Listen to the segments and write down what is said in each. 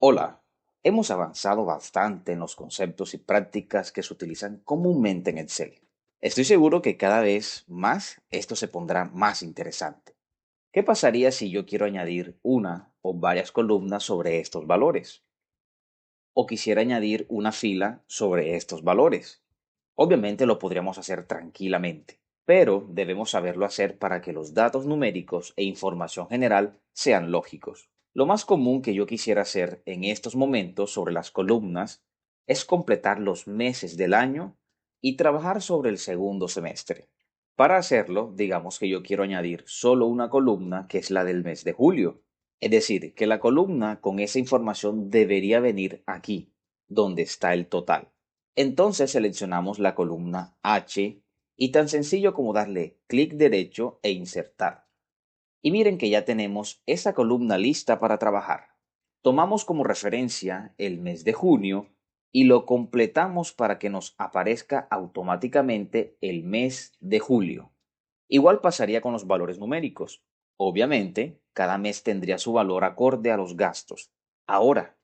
Hola, hemos avanzado bastante en los conceptos y prácticas que se utilizan comúnmente en Excel. Estoy seguro que cada vez más esto se pondrá más interesante. ¿Qué pasaría si yo quiero añadir una o varias columnas sobre estos valores? O quisiera añadir una fila sobre estos valores. Obviamente lo podríamos hacer tranquilamente, pero debemos saberlo hacer para que los datos numéricos e información general sean lógicos. Lo más común que yo quisiera hacer en estos momentos sobre las columnas es completar los meses del año y trabajar sobre el segundo semestre. Para hacerlo, digamos que yo quiero añadir solo una columna que es la del mes de julio. Es decir, que la columna con esa información debería venir aquí, donde está el total. Entonces seleccionamos la columna H y tan sencillo como darle clic derecho e insertar. Y miren que ya tenemos esa columna lista para trabajar. Tomamos como referencia el mes de junio y lo completamos para que nos aparezca automáticamente el mes de julio. Igual pasaría con los valores numéricos. Obviamente, cada mes tendría su valor acorde a los gastos. Ahora,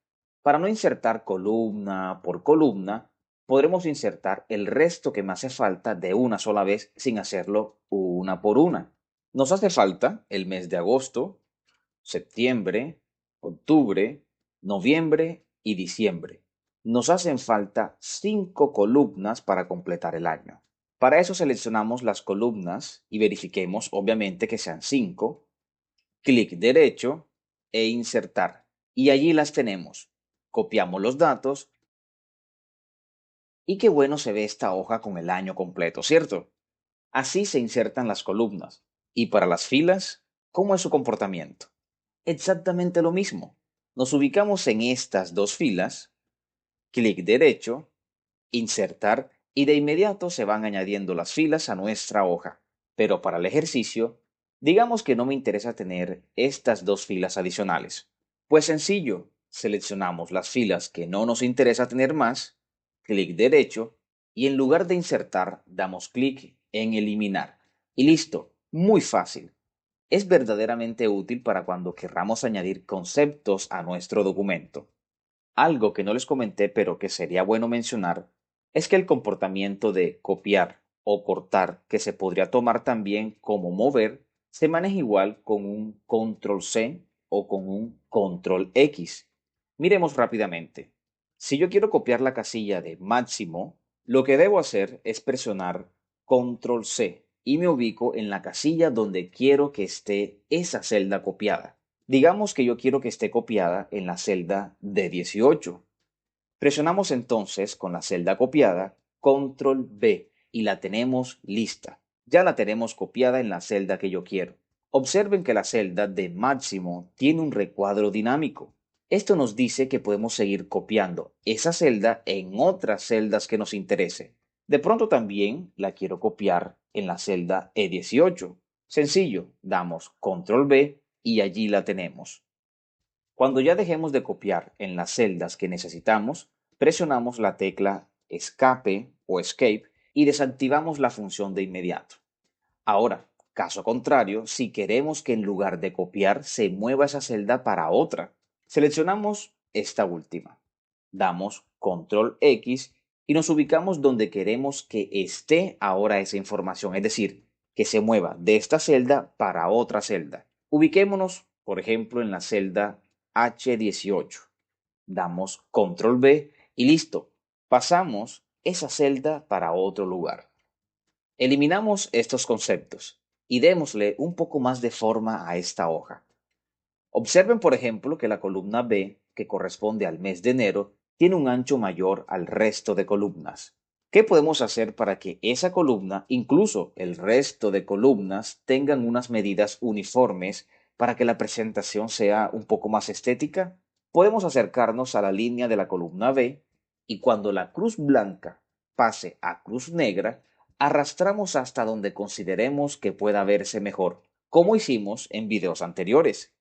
para no insertar columna por columna, podremos insertar el resto que me hace falta de una sola vez sin hacerlo una por una. Nos hace falta el mes de agosto, septiembre, octubre, noviembre y diciembre. Nos hacen falta 5 columnas para completar el año. Para eso seleccionamos las columnas y verifiquemos obviamente que sean 5, clic derecho e insertar. Y allí las tenemos. Copiamos los datos y qué bueno se ve esta hoja con el año completo, ¿cierto? Así se insertan las columnas. Y para las filas, ¿cómo es su comportamiento? Exactamente lo mismo. Nos ubicamos en estas dos filas, clic derecho, insertar y de inmediato se van añadiendo las filas a nuestra hoja. Pero para el ejercicio, digamos que no me interesa tener estas dos filas adicionales. Pues sencillo, seleccionamos las filas que no nos interesa tener más, clic derecho y en lugar de insertar damos clic en eliminar. Y listo, muy fácil. Es verdaderamente útil para cuando querramos añadir conceptos a nuestro documento. Algo que no les comenté, pero que sería bueno mencionar, es que el comportamiento de copiar o cortar, que se podría tomar también como mover, se maneja igual con un control C o con un control X. Miremos rápidamente. Si yo quiero copiar la casilla de máximo, lo que debo hacer es presionar control C y me ubico en la casilla donde quiero que esté esa celda copiada. Digamos que yo quiero que esté copiada en la celda D18. Presionamos entonces con la celda copiada Control B y la tenemos lista. Ya la tenemos copiada en la celda que yo quiero. Observen que la celda de máximo tiene un recuadro dinámico. Esto nos dice que podemos seguir copiando esa celda en otras celdas que nos interese. De pronto también la quiero copiar en la celda E18. Sencillo, damos Control B y allí la tenemos. Cuando ya dejemos de copiar en las celdas que necesitamos, presionamos la tecla Escape o Escape y desactivamos la función de inmediato. Ahora, caso contrario, si queremos que en lugar de copiar se mueva esa celda para otra, seleccionamos esta última. Damos Control X y nos ubicamos donde queremos que esté ahora esa información, es decir, que se mueva de esta celda para otra celda. Ubiquémonos, por ejemplo, en la celda H18. Damos Control B y listo. Pasamos esa celda para otro lugar. Eliminamos estos conceptos y démosle un poco más de forma a esta hoja. Observen, por ejemplo, que la columna B, que corresponde al mes de enero, tiene un ancho mayor al resto de columnas. ¿Qué podemos hacer para que esa columna, incluso el resto de columnas, tengan unas medidas uniformes para que la presentación sea un poco más estética? Podemos acercarnos a la línea de la columna B y cuando la cruz blanca pase a cruz negra, arrastramos hasta donde consideremos que pueda verse mejor, como hicimos en videos anteriores.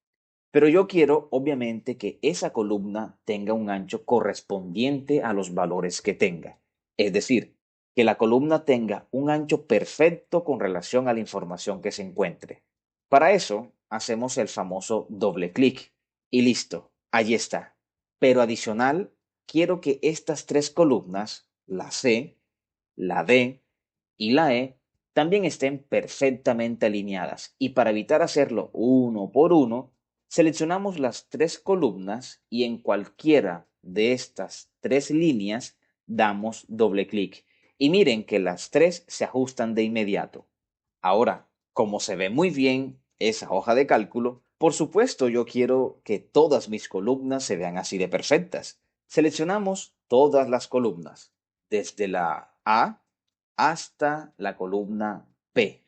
Pero yo quiero, obviamente, que esa columna tenga un ancho correspondiente a los valores que tenga. Es decir, que la columna tenga un ancho perfecto con relación a la información que se encuentre. Para eso, hacemos el famoso doble clic. Y listo, allí está. Pero adicional, quiero que estas tres columnas, la C, la D y la E, también estén perfectamente alineadas. Y para evitar hacerlo uno por uno, seleccionamos las tres columnas y en cualquiera de estas tres líneas damos doble clic. Y miren que las tres se ajustan de inmediato. Ahora, como se ve muy bien esa hoja de cálculo, por supuesto yo quiero que todas mis columnas se vean así de perfectas. Seleccionamos todas las columnas, desde la A hasta la columna P,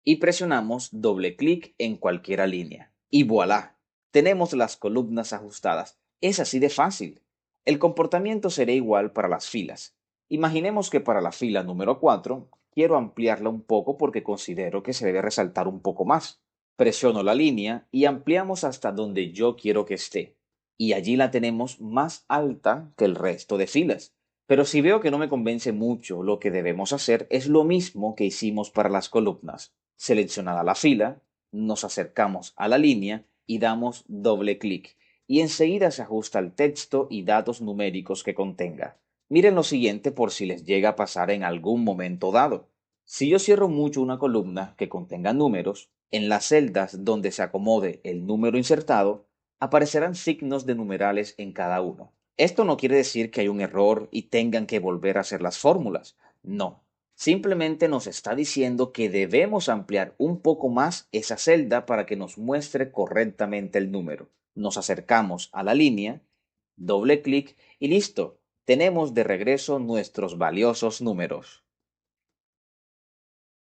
y presionamos doble clic en cualquiera línea. Y voilà, tenemos las columnas ajustadas. Es así de fácil. El comportamiento será igual para las filas. Imaginemos que para la fila número 4 quiero ampliarla un poco porque considero que se debe resaltar un poco más. Presiono la línea y ampliamos hasta donde yo quiero que esté. Y allí la tenemos más alta que el resto de filas. Pero si veo que no me convence mucho, lo que debemos hacer es lo mismo que hicimos para las columnas. Seleccionada la fila, nos acercamos a la línea y damos doble clic. Y enseguida se ajusta el texto y datos numéricos que contenga. Miren lo siguiente por si les llega a pasar en algún momento dado. Si yo cierro mucho una columna que contenga números, en las celdas donde se acomode el número insertado, aparecerán signos de numerales en cada uno. Esto no quiere decir que hay un error y tengan que volver a hacer las fórmulas. No. Simplemente nos está diciendo que debemos ampliar un poco más esa celda para que nos muestre correctamente el número. Nos acercamos a la línea, doble clic y listo. Tenemos de regreso nuestros valiosos números.